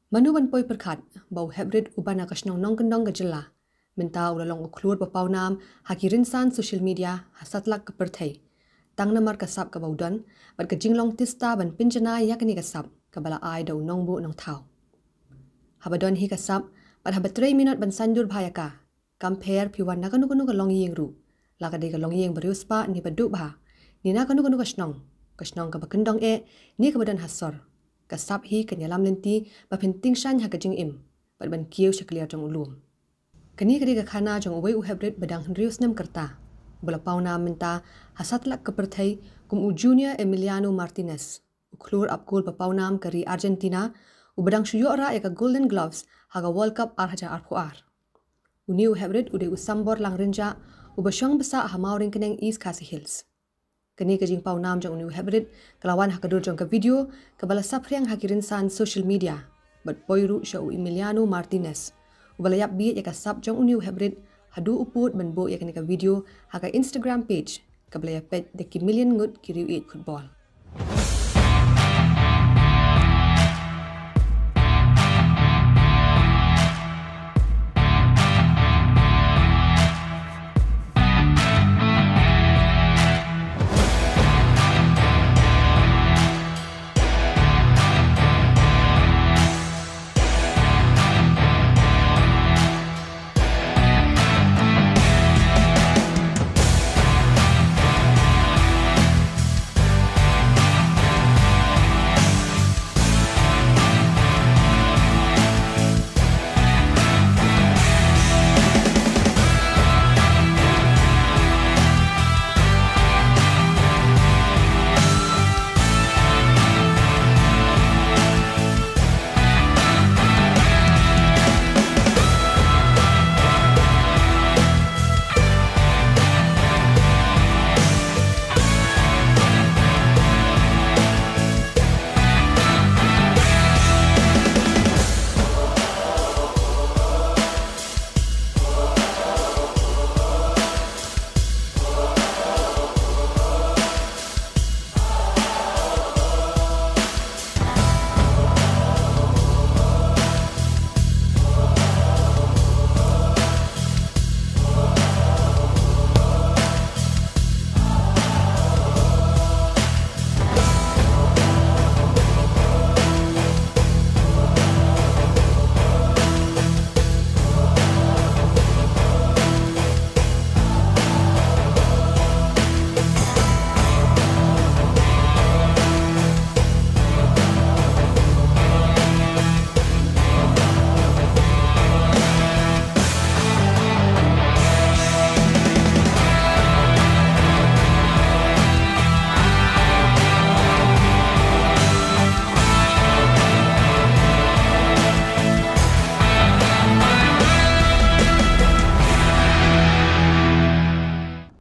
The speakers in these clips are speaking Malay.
Manu ban poi perkhat bau hybrid ubana kasnong nong kendong gejela. Minta ulalong uklur bapau nam hakirin san social media hasatlak keperthai. Tang namar kasap ke baudan, bat kejinglong tista ban pinjana yakni kasap kabala ai dau nongbu nong thau. Habadon hi kasap bat habatray minut ban sanjur bhayaka. Compare piwan nakanu-kanu kalong yeng ru. Lakade kalong yeng beriuspa ni baduk bah. Ni nakanu-kanu kasnong. Kasnong kabakendong ni kabadan hasor. Kasap hi kenyalam lenti bapinting shan hakajing im. Bat ban kieu syakliar jong ulum. Kini kadi khana jong uwei uhebrit badang hendrius nem kerta. Bola pauna minta hasatlak keperthai kum u Junior Emiliano Martinez. Uklur apkul papaunam kari Argentina ubadang syuyora eka Golden Gloves haga World Cup arhaja arpuar. Uni uhebrit ude usambor lang rinja ubasyong besa hamauring keneng East Khasi Hills. Kini kejing paunam jong uni uhebrit kelawan hakadur jong ke video kebala sapriang hakirin san social media. Bat poiru syau Emiliano Martinez. Ubalayap biit yaka sap jong uni uhebrit hadu uput benbo yakni ka video haka Instagram page kabla yapet deki million ngut kiriu it football.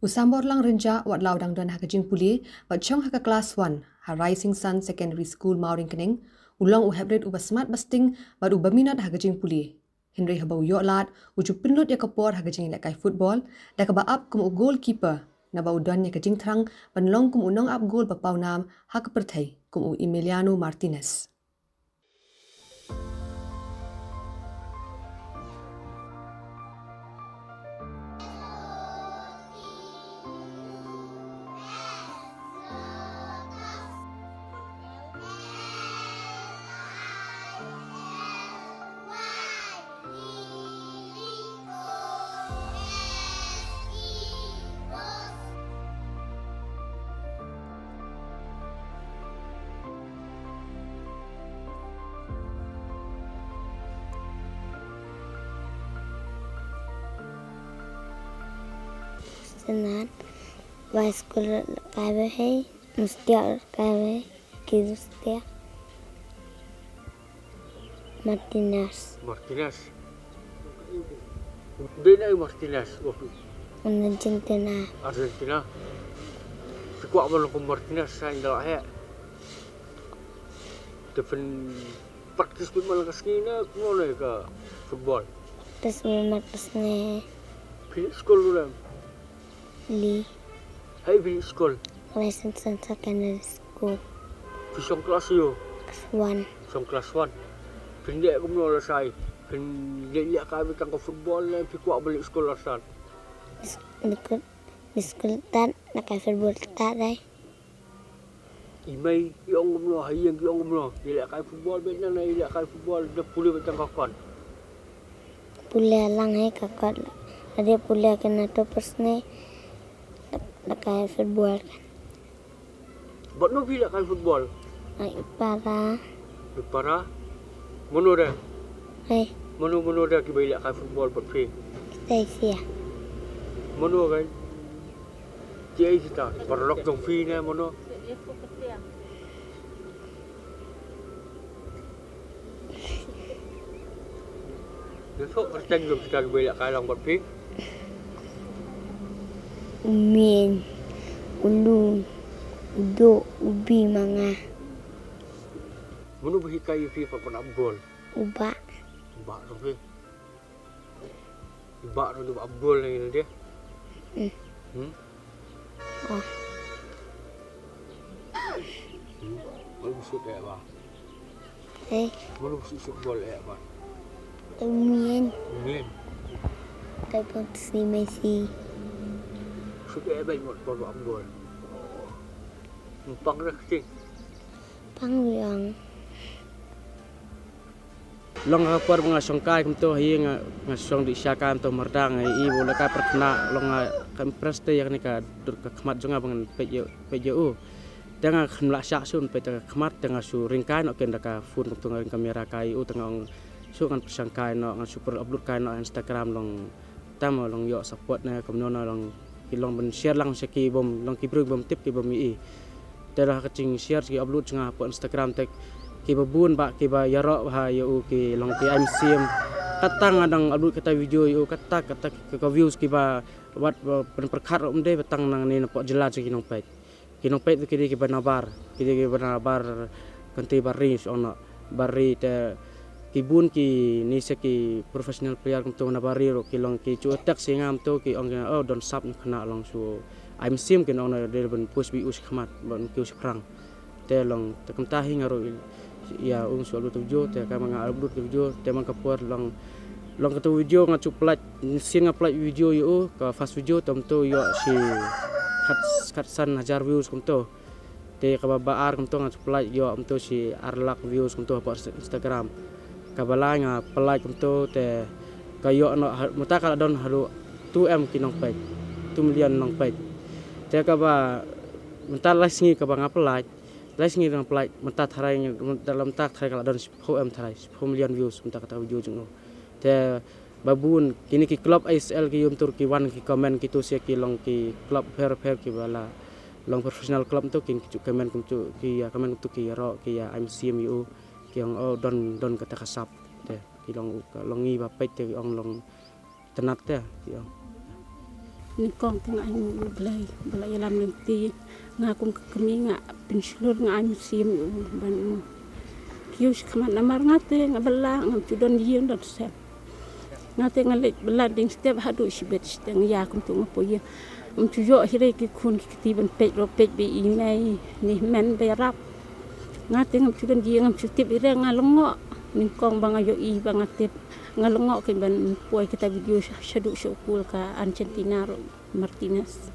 Usambor lang rinja wat laudang dan hakajing puli bat chong haka class 1 ha Rising Sun Secondary School Mauring Kening ulong uhebrit uba smart busting bat uba minat hakajing puli. Henry habau yo lat uju pinlut ya kapor hakajing lekai football da ka ba up kum u goalkeeper na ba udan ya kajing thrang ban long kum unong up goal bapau nam hak perthai kum u Emiliano Martinez. Senat, bicycle kawe hai, mustia kawe, kirustia, Martinez. Martinez. Bina Martinez. Argentina. Argentina. Sekuat mana ke Martinez saya dah hek. Tapi praktis pun malah kesini nak mana ke football. Terus memang terusnya. Pilih sekolah dulu. Li. Hai pilih sekolah. Rising Sun Secondary School. Pisang kelas yo. Kelas 1. Pisang kelas 1. Pendek ke mana lah saya. Lihat kami tangkap football ni, pergi kuat balik sekolah Ustaz. Di sekolah tak nak kaya football tak dah. Imai, yang mana, yang mana. Lihat kami football, benar nak lihat kami football, dia pulih macam kakak. Pulih lang hai kakak. Ada pulih kena tu persne nak kaya football kan. Buat no lihat kami football. Ai para. Para. Mana dah? Hai, Mana dah kita lihat kami football buat pergi. kita isi ya. Mana kan? Dia kita berlok dong fi ni mana? Besok percaya jom kita lihat kami lang buat pergi. Umin, ulu, udo, ubi manga, Mana berhikai fi nak gol. ubak. Ibak tu fi. Ibak tu gol ni dia. Oh, Mana busuk dia apa? Mana busuk gol apa? umin, Ni. tapi si Messi. Sudah baik buat gol. Empang dah kecil. Pangyang. Long kapar mga songkai kumto hi nga song di syaka to merdang i bola ka perkena long kan preste yang ni ka dur ka khmat jonga bangan pejo dengan khmla syak sun pe ta khmat dengan su ringkai no ken ka phone kumto ngang kamera kai u tang su kan persangkai no ngang super upload kai no Instagram long tam long yo support na komno no long kilong ben share lang seki bom long kibruk bom tip ki bom i telah kecing share ki upload jonga po Instagram tek ki babun ba ki ba yarok ha yo ki long ki MCM katang adang upload kata video yo kata ke views ki ba wat perkhat de betang nang ni pok jelas ki nong page tu ki ba nabar kanti bari ono bari te ki bun ki ni se ki professional player kum tu nabari ro ki long ki chu tak singam tu ki ong oh don sap khna long su MCM ki nong de ben push bi us khmat bon ki us prang te long te kum tahi ngaro ya su upload video te ka manga upload video te mang kapor long katu video ngacu plat sin ngaplat video yo ka fast video tom tu yo si kat san 1000 views kum tu te ka baar kum tu ngacu plat yo om tu si arlak views kum tu pa Instagram ka balanga plat kum tu te ka yo no muta kala don halu 2M kinong page 2 million nong page te ka ba muta lasngi ka ba ngaplat lasngi nang plat muta tharai dalam tak tharai kala don 10M tharai 10 million views muta kata video jung te babun kini ki club ISL ki tur ki wan ki komen ki tu se ki long ki club fair ki bala long professional club tu ki komen kum tu ki ya komen tu ki ro ki ya MCM u ki ong don kata kasap te ki long ngi ba pet te ong long tenat te ki ong ni kong tengah ini belai dalam nanti ngakum kami ngak pensilur ngak MCM ban kius kemat namar ngate ngabela ngam tudon yeng dot sep ngate ngalet belading setiap hadu sibet steng ya kum tu ngapo ye tujo hire ki kun ki tiban pej ro pej bi email ni men berap ngate ngam tudon yeng ngam setiap ire ngalongo ning kong bang ayo i bang atip ngalongo ke ban puai kita video syadu syukul ka Argentina Martinez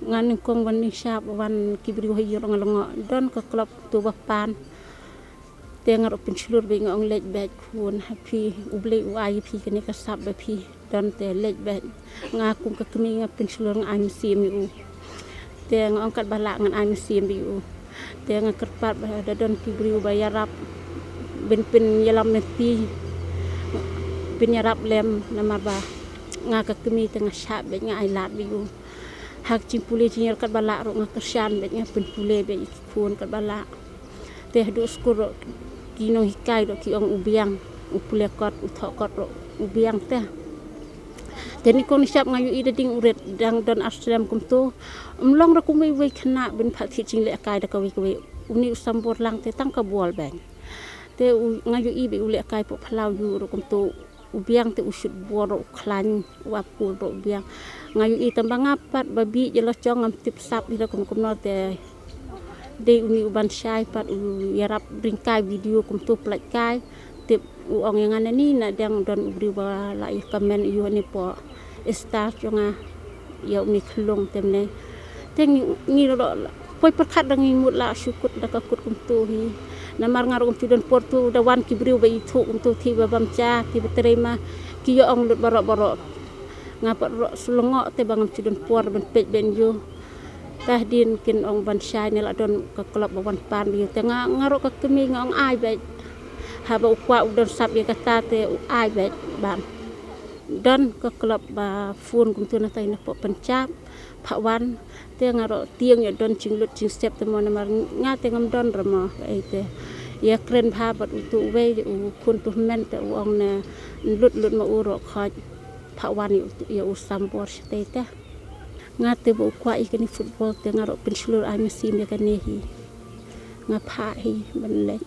ngan kong ban ni syap wan kibri hoyo ngalongo don ke klub tu bapan tengar pensilur be ngong lej bed kun happy uble uai pi kene ka sab be pi dan te lej bed ngakum ka kemi ngap pensilur ngan MCM u te ngong kat balak ngan MCM u te ngakerpat da don kibri bayarap ben yalam neti ben yarap lem namar ba ngaka kemi tengah syab be ngai lat bi u hak cimpule cinyar kat balak ro ngakersan be ngap pule be kun kat balak te do skuro kino hikai do ki ong ubiang upule kot uthokot ro ubiang te teni kon siap ngayu ida ding uret dang don asram kum tu umlong ra kum we khna ben phat thi ching le kai da ka we uni usambor lang te tang ka bol bang te ngayu i be ule kai po phlau yu ro kum tu ubiang te usut bor ro khlan wa pu ro ubiang ngayu i tambang apat babi jelo chong am tip sap ida kum no te de uni uban syai pat u yarap bringkai video kum tu plak kai tip uang yang ana ni na dang don ubri ba la I kamen yu ni po star jonga ya mi klong temne teng ni ro poi perkat dang mut la syukut da ka kut kum tu hi namar ngarum tudon portu da wan ki briu ba itu kum tu ti ba bamca ti terima ki yo ong lut barok ngapa ro sulengok te bangam tudon por ben pej ben yu tahdin kin ong ban syai ni la don ka klub ba wan pan yu tengah ngarok ka kemi ngong ai ba haba ukwa udon sap ye kata te ai ba ban dan ke klub ba fun kum tu na tai na po pencap pak wan te ngaro tiang ya don cinglut cing step te mon mar nga te ngam don rama ai te ya kren pha bat utu we u kun tu men te u ong na lut ma uro khaj pak wan ya u sambor te te nga te bu kwa ikani football te ngaro pen slur ai mesim ya kan hi nga pha hi ban le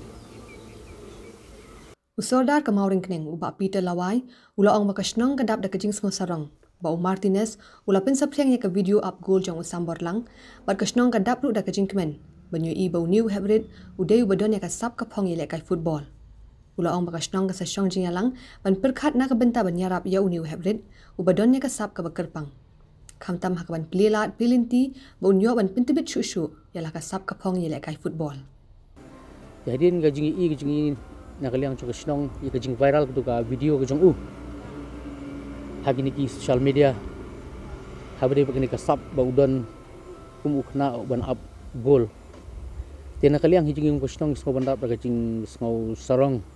Usordar ka mauring kneng uba Peter Lawai ula ong makasnong kadap da kajing sngo sarong ba Martinez ula pin sapleng ya ka video up goal jong usambor lang bat kasnong kadap lu da kajing kemen banyu I ba new hybrid udai ubadon ya ka sap ka phong ile kai football ula ong makasnong ka sashong jing yalang ban perkhat na ka benta ban yarap ya new hybrid ubadon ya ka sap ka bakerpang kamtam hakaban plilat pilinti ba unyo ban pintibit shushu ya la ka sap ka phong ile kai football Jadin gajing nakaliang cukup senang, ia kejing viral tu ka video kejong hari ni ki social media, hari ni begini kasap baudon kum ukna ban up goal. Tiada nakaliang hijing yung senang isngau bandap kejing isngau sarong,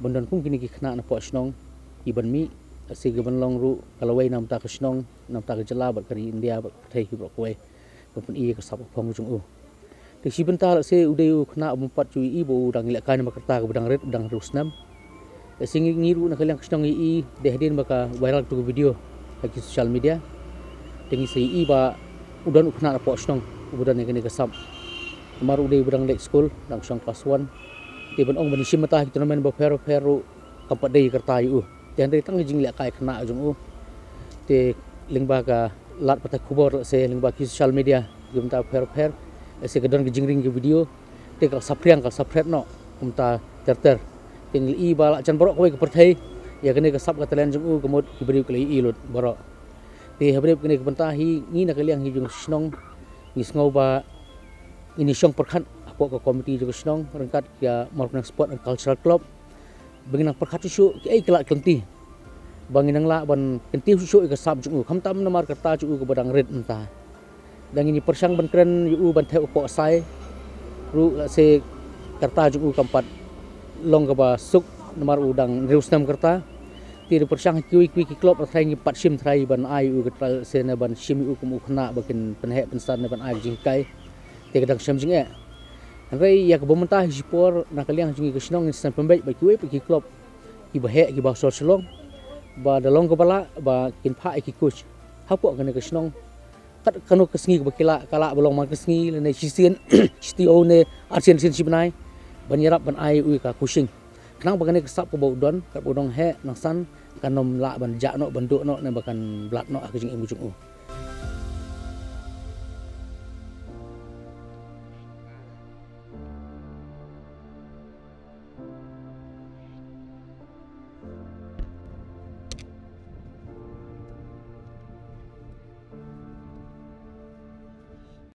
bandon kum kini ki kena na po senang, iban mi si gaban long ru kalawai nam ta senang nam ta kejala bat kari India bat thai hibrok wai, pun ia kasap pong kejong Di sebentar saya udah kena empat cuy ibu udang ilakkan makerta ke udang red udang rusnam. Singi ngiru nak kalian kesenang dehadin baka viral tu video di sosial media. Dengan saya iba udan kena apa senang udan yang kena kesam. Kemar udah udang late school udang senang kelas 1. Di benong bani simata kita nama berperu kampat day kerta yu. Yang dari tang jing ilakkai kena jong Di link baka lat patah kubur saya link baki sosial media gimta per Saya kedon kejingring ke video, dia kalau sapriang kalau sapret no, kumta terter, tinggal I balak can borok kau ke pertai, ya kena kesap ke talian jeng kemud diberi ke I lut borok. Dia habis kena ke pentahi, ni nak kalian hijung senong, ni sengau ba, ini siang perkat, apa ke komiti juga senong, rengkat ya Marunang Sport and Cultural Club, benginang perkat tu ke kelak kenti, benginang la ban kenti tu ke sap jeng kamtam namar kerta jeng ke badang red entah. Dan ini persang benkeren yu bantai upok sai ru la se kerta ju kampat long ka ba suk nomor udang reusnam kerta ti persang kiwi klop la trai pat sim trai ban ai u ketra se na ban sim u kum khna bakin penhe pensan na ban ai jingkai ti kadang sim jing e rai ya ka bomenta hipor na kaliang jingi kesnong insan pembek ba kiwi klop ki bahe ki ba solong ba dalong ka bala ba kin pha ki coach hapok kana kesnong kat kanu kesngi bakila kala belong mang kesngi le sisian stio ne arsian sin sibnai banyarap ban ai ui ka kushing kenang bagane kesap ko baudon ka bodong he nang san kanom la ban ja no banduk no ne bakan blat no akjing imu jung